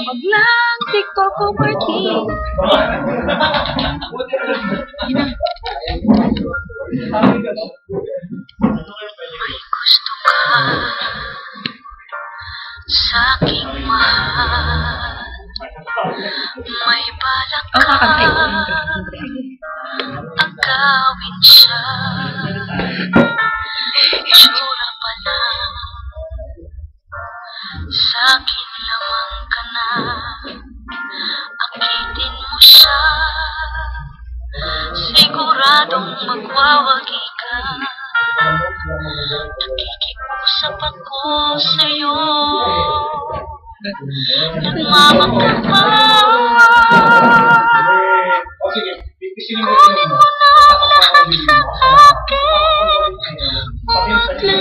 Maglang TikTok ko party. May gusto ka sa'king mahal. May balak ka agawin siya. Itsura pa lang sa'kin lamang ka na. Akitin mo siya, siguradong magwawagi ka. Nakikiusap ako sa'yo, nagmamagkama. Kunin mo na ang lahat sa akin, huwag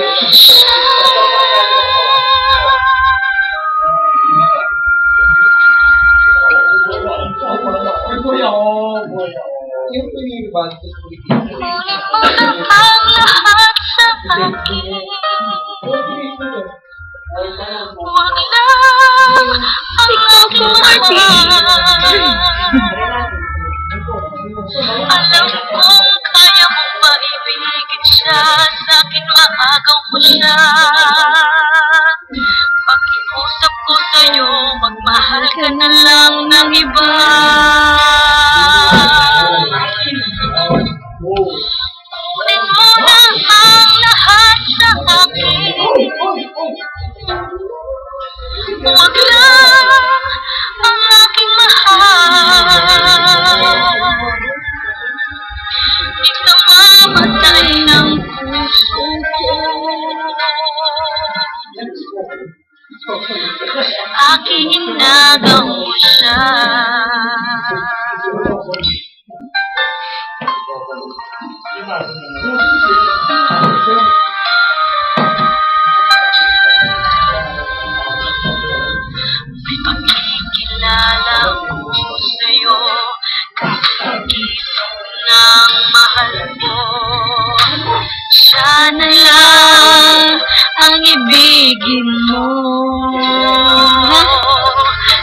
lang siya. Kunin mo na ang lahat sa akin, huwag lang ang aking mahal. Alam kong kaya mong maibigin siya, sa'kin maagaw mo siya. Pakiusap ko sa'yo, magmahal ka na lang ng iba. Kunin mo na ang lahat sa akin, huwag lang ang aking mahal. Ikamamatay ng puso ko, aking inagaw mo siya. May pagkikilala ko sa'yo, kagising ng mahal ko. Siya na lang ang ibigin mo.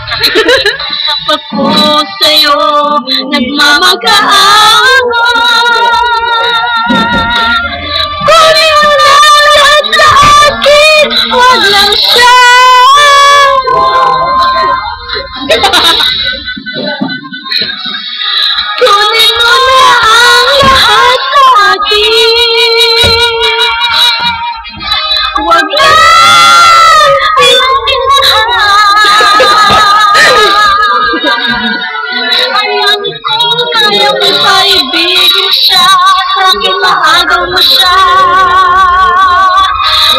Nakikiusap ako sa'yo, nagmamagaan. Kunin mo na lahat sa akin, huwag lang siya. Kunin mo na ang lahat sa akin, huwag lang ang aking mahal. Alam kong kaya mo maibigin siya, sa'kin maagaw mo siya.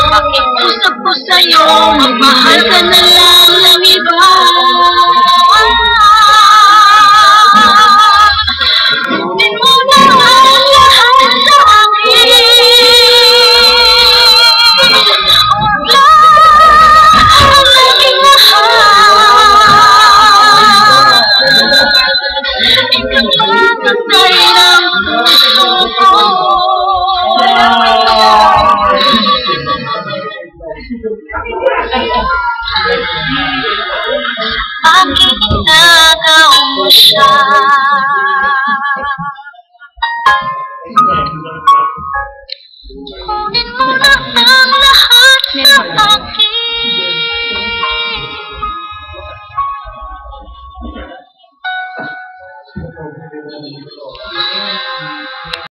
Pakiusap ko sa'yo, magmahal ka na lang ng iba. Kunin mo na ang lahat sa akin, huwag lang ang aking mahal. Ikamamatay ng puso ko, aking inagaw mo siya. Kunin mo na ang lahat sa akin.